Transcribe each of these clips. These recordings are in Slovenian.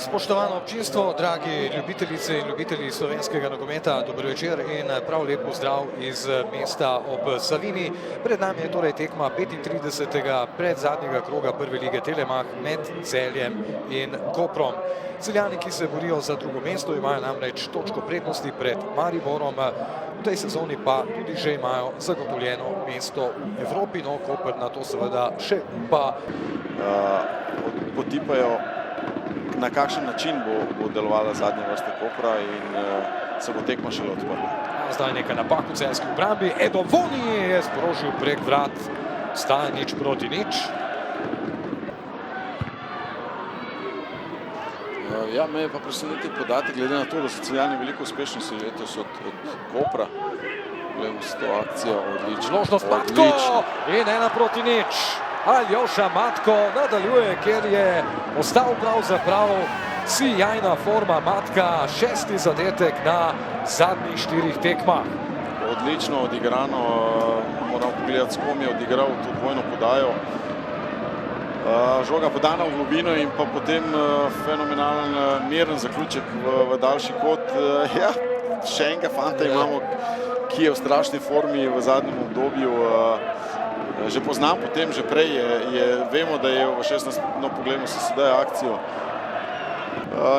Spoštovano občinstvo, dragi ljubitelice in ljubitelji slovenskega nogometa, dober večer in prav lep pozdrav iz mesta ob Savinji. Pred nami je torej tekma 35. predzadnjega kroga prve lige Telemach med Celjem in Koprom. Celjani, ki se borijo za drugo mesto, imajo namreč točko prednosti pred Mariborom, v tej sezoni pa tudi že imajo zagotovljeno mesto v Evropi, no Koper na to seveda še upa. Potipajo, na kakšen način bo delovala zadnja vrsta Kopra in se bo tekma šele odprla. Zdaj nekaj napak v celjski obrambi. Edo Voni je sprožil prek vrat. Staja 0-0. Ja, me je pa presenetil podatek, glede na to, da so Celjani veliko uspešnejši letos od Kopra. Gledamo si to akcijo, odlično. Zložnost Matko in 1-0. Aljoša Matko nadaljuje, ker je ostal pravzaprav sijajna forma Matka, 6. zadetek na zadnjih 4 tekmah. Odlično odigrano, moram pogledati, s kom je odigral to dvojno podajo. Žoga podana v globino in pa potem fenomenalen miren zaključek v daljši kot. Ja, še enega fanta imamo, ki je v strašni formi v zadnjem obdobju. Že poznam potem, že prej vemo, da je v 16. pogledu se sedaj akcijo.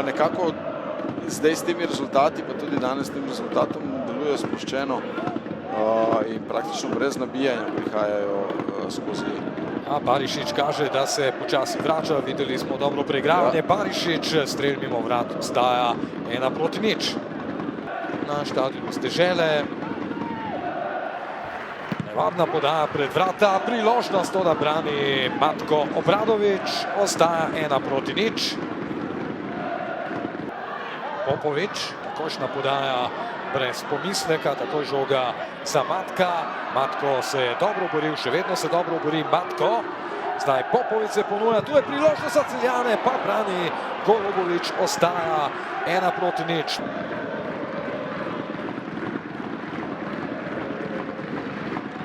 Nekako zdaj s temi rezultati, pa tudi danes s tem rezultatom deluje sproščeno in praktično brez nabijanja prihajajo skozi. Barišić kaže, da se počasi vrača, videli smo dobro preigravanje. Barišić strelj mimo vrat ostaja 1-0. Na štadionu Stežele. Nevadna podaja pred vrata, priložnost to, da brani Matko Obradović, ostaja 1-0. Popović, takošna podaja brez pomisleka, takoj žoga za Matka. Matko se je dobro boril, še vedno se dobro bori Matko. Zdaj Popović se ponuja, tu je priložnost za Celjane, pa brani Golubović, ostaja 1-0.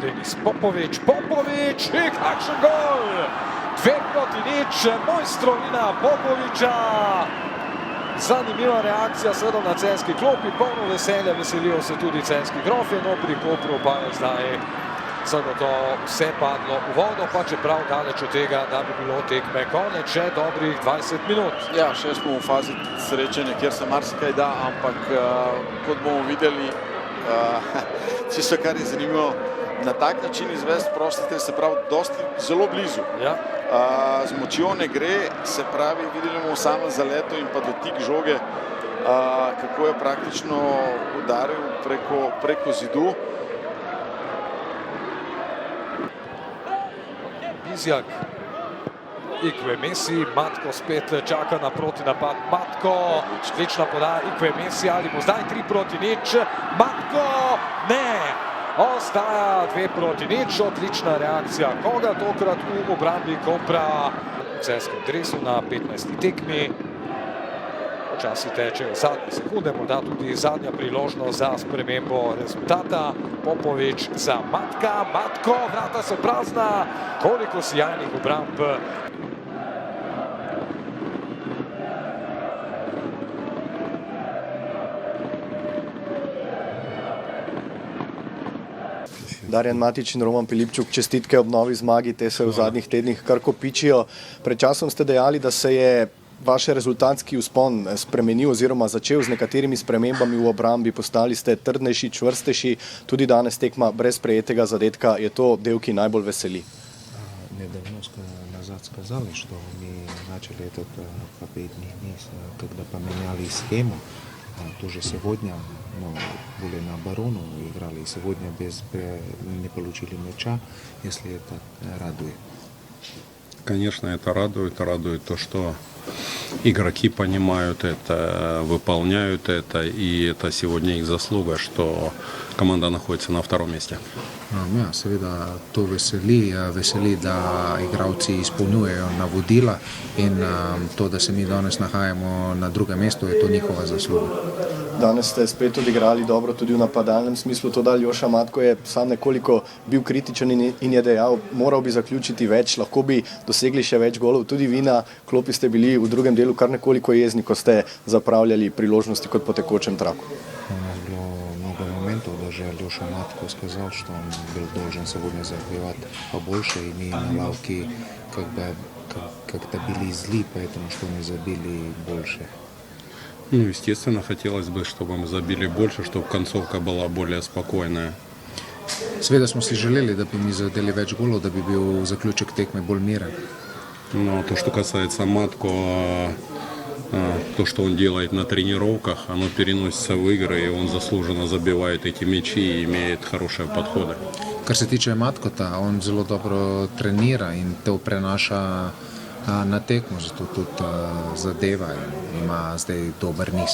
Denis Popović, in kakšen gol! 2-0, mojstrovina Popovića. Zanimiva reakcija seveda na celjski klopi, polno veselja, veselijo se tudi celjski grofje, no pri Kopru pa je zdaj zagotovo vse padlo v vodo, pa čeprav daleč od tega, da bi bilo tekme konec, še dobrih 20 minut. Ja, še smo v fazi srečanja, kjer se marsikaj da, ampak kot bomo videli, čisto kar je zanimivo, na tak način izvesti prostite, se pravi, zelo blizu. Ja. Z močjo ne gre, se pravi, videli bomo samo zaleto in pa dotik žoge, kako je praktično udaril preko zidu. Bizjak, Ikve Messi, Matko spet čaka na protinapad. Matko, odlična podaja, Ikve Messi, ali bo zdaj 3-0. Matko, ne! Ostaja 2-0, odlična reakcija. Koga tokrat v obrambi Kopra v celjskem dresu na 15. tekmi. Počasi tečejo zadnje sekunde, morda tudi zadnja priložnost za spremembo rezultata. Popović za Matka, Matko, vrata so prazna, koliko sijajnih obramb. Darjan Matić in Roman Pilipčuk, čestitke ob novi zmagi, te se v zadnjih tednih kar kopičijo. Pred časom ste dejali, da se je vaš rezultatski vzpon spremenil oziroma začel z nekaterimi spremembami v obrambi, postali ste trdnejši, čvrstejši, tudi danes tekma brez prejetega zadetka. Je to del, ki najbolj veseli? Недавно назад сказали, что мы начали этот победный месяц, когда поменяли схему. Тоже сегодня были на оборону, играли сегодня не получили мяча, если это радует. Конечно, это радует то, что игроки понимают это, выполняют это, и это сегодня их заслуга, что команда находится на втором месте. Ja, seveda to veseli, da igralci izpolnjujejo navodila in to, da se mi danes nahajamo na drugem mestu, je to njihova zasluga. Danes ste spet odigrali dobro tudi v napadalnem smislu, to da Aljoša Matko je sam nekoliko bil kritičen in je dejal, moral bi zaključiti več, lahko bi dosegli še več golov. Tudi vi na klopi ste bili v drugem delu kar nekoliko jezni, ko ste zapravljali priložnosti kot po tekočem traku. У нас было много моментов, даже Алёша Матко сказал, что он был должен сегодня забивать побольше, и мы на лавке как-то были зли, поэтому что мы забили больше. Ну, естественно, хотелось бы, чтобы мы забили больше, чтобы концовка была более спокойная. Seveda smo si želeli, da bi mi zadeli več golov, da bi bil zaključek tekme bolj miren. Но то, что касается Матко, то, что он делает на тренировках, оно переносится в игры, и он заслуженно забивает эти мячи и имеет хорошие подходы. Kar se tiče Matkota, on zelo dobro trenira in to prenaša na tekmo, zato tudi zadeva in ima zdaj dober niz.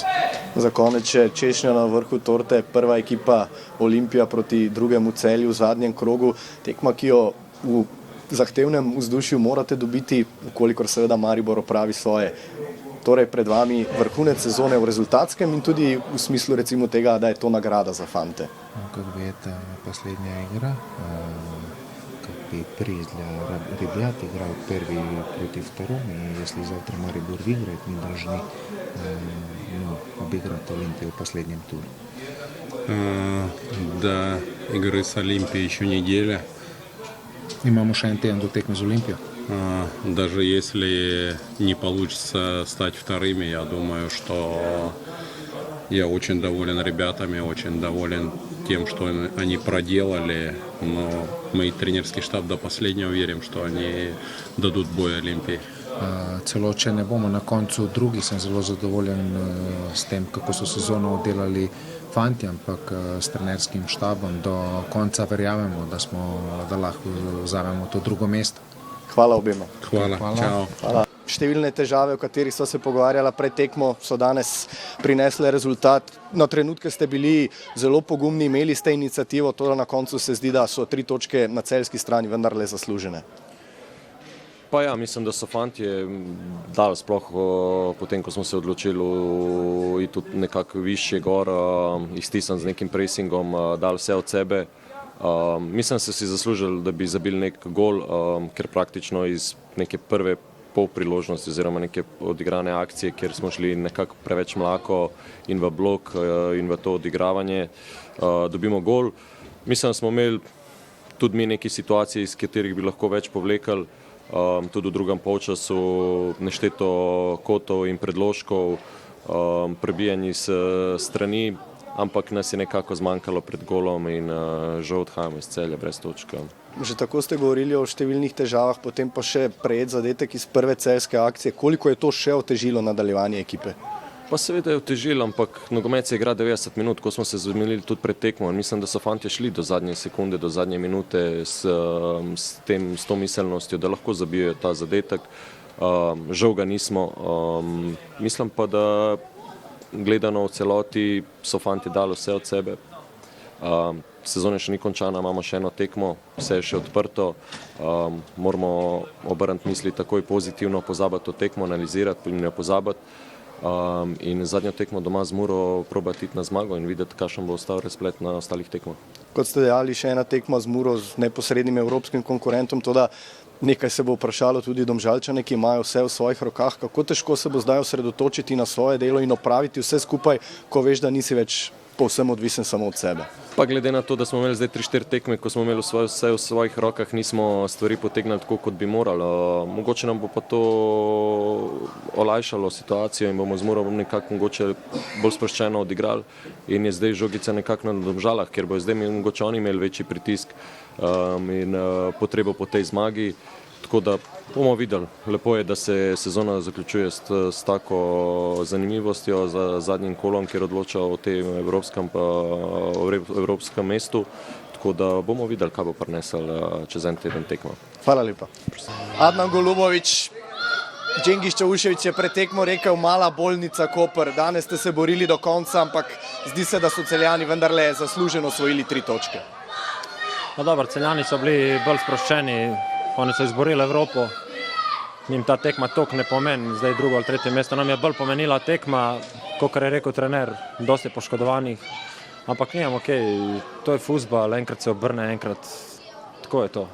Za konec še češnja na vrhu torte, prva ekipa Olimpija proti drugemu Celju v zadnjem krogu, tekma, ki jo v zahtevnem vzdušju morate dobiti, kolikor seveda Maribor opravi svoje. Torej pred vami vrhunec sezone v rezultatskem in tudi v smislu recimo tega, da je to nagrada za fante. Как бы это последняя игра, как бы приз для ребят, играют первый против второго, и если завтра Марибор выиграет, мы должны обыграть Олимпию в последнем туре. До игры с Олимпией еще неделя. Имamo še en teden do tekme z Olimpijo. Даже если не получится стать вторыми, я думаю, что я очень доволен ребятами, очень доволен тем, что они проделали. Но мы тренерский штаб до последнего верим, что они дадут бой Олимпии. Celo če ne bomo na koncu drugi, sem zelo zadovoljen s tem, kako so sezono oddelali fanti, ampak s trenerskim štabom do konca verjamemo, da lahko vzamemo to drugo mesto. Hvala obema. Hvala. Čau. Hvala. Številne težave, o katerih sva se pogovarjala pred tekmo, so danes prinesle rezultat. Na trenutke ste bili zelo pogumni, imeli ste inicijativo, to na koncu se zdi, da so 3 točke na celjski strani vendarle zaslužene. Pa ja, mislim, da so fantje dali sploh potem, ko smo se odločili iti nekako višje gor, iztisniti z nekim presingom, dali vse od sebe. Mislim, da so si zaslužili, da bi zabili nek gol, ker praktično iz neke prve pol priložnosti oziroma neke odigrane akcije, kjer smo šli nekako preveč mlako in v blok in v to odigravanje, dobimo gol. Mislim, da smo imeli tudi mi neke situacije, iz katerih bi lahko več povlekali. Tudi v drugem polčasu nešteto kotov in predložkov, prebijanje s strani, ampak nas je nekako zmanjkalo pred golom in žal odhajamo iz Celja brez točke. Že tako ste govorili o številnih težavah, potem pa še prejet zadetek iz prve celjske akcije. Koliko je to še otežilo nadaljevanje ekipe? Pa seveda je otežilo, ampak nogomet se igra 90 minut, ko smo se zmenili tudi pred tekmo. Mislim, da so fantje šli do zadnje sekunde, do zadnje minute s to miselnostjo, da lahko zabijajo ta zadetek. Žal ga nismo. Mislim pa, da gledano v celoti so fantje dali vse od sebe. Sezona še ni končana, imamo še eno tekmo, vse je še odprto. Moramo obrniti misli takoj pozitivno, pozabiti to tekmo, analizirati in jo pozabiti. In zadnjo tekmo doma z Muro probati iti na zmago in videti, kakšen bo ostal razplet na ostalih tekmah. Kot ste dejali, še ena tekma z Muro z neposrednim evropskim konkurentom, toda nekaj se bo vprašalo tudi Domžalčane, ki imajo vse v svojih rokah. Kako težko se bo zdaj osredotočiti na svoje delo in opraviti vse skupaj, ko veš, da nisi več povsem odvisen samo od sebe? Pa glede na to, da smo imeli zdaj 3-4 tekme, ko smo imeli vse v svojih rokah, nismo stvari potegnili tako, kot bi morali. Mogoče nam bo pa to olajšalo situacijo in bomo z Muro nekako mogoče bolj sproščeno odigrali in je zdaj žogica nekako na Domžalah, ker bojo zdaj mogoče oni imeli večji pritisk in potrebo po tej zmagi. Tako da bomo videli. Lepo je, da se sezona zaključuje s tako zanimivostjo za zadnjim kolom, kjer odloča o tem evropskem mestu. Tako da bomo videli, kaj bo prinesel čez en teden tekmo. Hvala lepa. Adnan Golubović, Cengiz Čaušević je pred tekmo rekel, mala bolnica Koper. Danes ste se borili do konca, ampak zdi se, da so Celjani vendarle zasluženo osvojili 3 točke. No dobro, Celjani so bili bolj sproščeni. Oni so izborili Evropo, njim ta tekma toliko ne pomeni, zdaj drugo ali tretje mesto nam je bolj pomenila tekma. kot je rekel trener, dosti poškodovanih, ampak nijem, to je fuzbal, enkrat se obrne, enkrat, tako je to.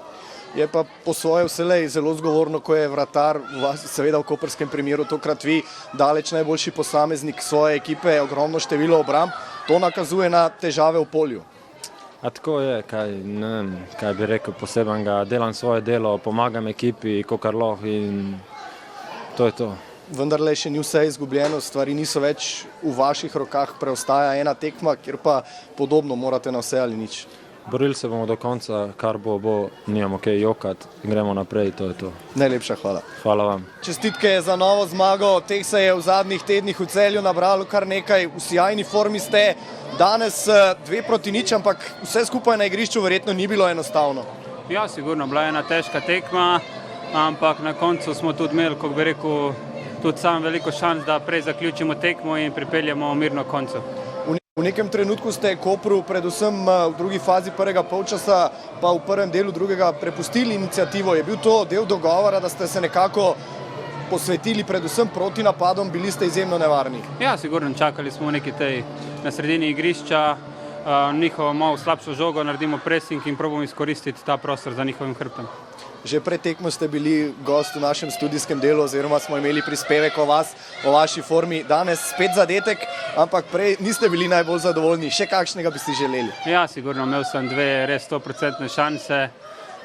Je pa po svoje vselej zelo zgovorno, ko je vratar, seveda v koprskem primeru tokrat vi, daleč najboljši posameznik svoje ekipe, ogromno število obramb, to nakazuje na težave v polju. A tako je, ne vem, kaj bi rekel posebenega, delam svoje delo, pomagam ekipi, kakor lahko in to je to. Vendarle še ni vse izgubljeno, stvari niso več v vaših rokah, preostaja ena tekma, kjer pa podobno morate na vse ali nič. Borili se bomo do konca, kar bo, nimamo kaj jokati, gremo naprej, to je to. Najlepša hvala. Hvala vam. Čestitke za novo zmago, teh se je v zadnjih tednih v Celju nabralo kar nekaj, v sijajni formi ste, danes 2-0, ampak vse skupaj na igrišču verjetno ni bilo enostavno. Ja, sigurno, bila je ena težka tekma, ampak na koncu smo tudi imeli, kako bi rekel, tudi sam veliko šans, da prej zaključimo tekmo in pripeljemo mirno koncu. V nekem trenutku ste Kopru, predvsem v drugi fazi prvega polčasa, pa v prvem delu drugega prepustili inicijativo. Je bil to del dogovora, da ste se nekako posvetili predvsem proti napadom, bili ste izjemno nevarni? Ja, sigurno, čakali smo neki tej na sredini igrišča, njihovo malo slabšo žogo, naredimo pressing in probamo izkoristiti ta prostor za njihovim hrbtom. Že pred tekmo ste bili gost v našem studijskem delu, oziroma smo imeli prispevek o vas, o vaši formi. Danes spet zadetek, ampak prej niste bili najbolj zadovoljni. Še kakšnega bi si želeli? Ja, sigurno, imel sem 2 res 100% šanse.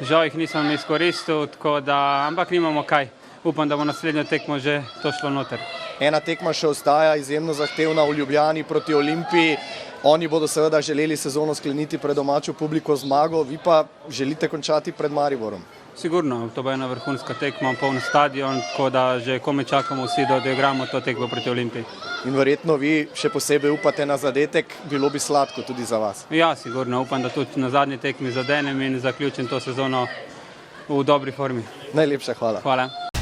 Žal jih nisem izkoristil, tako da, ampak nimamo kaj. Upam, da bo naslednjo tekmo že to šlo noter. Ena tekma še ostaja izjemno zahtevna v Ljubljani proti Olimpiji. Oni bodo seveda želeli sezono skleniti pred domačo publiko zmago, vi pa želite končati pred Mariborom. Sigurno, to bo ena vrhunska tekma, poln stadion, tako da že komaj čakamo vsi, da odigramo to tekmo proti Olimpiji. In verjetno vi še posebej upate na zadetek, bilo bi sladko tudi za vas. Ja, sigurno, upam, da tudi na zadnji tekmi zadenem in zaključim to sezono v dobri formi. Najlepša hvala. Hvala.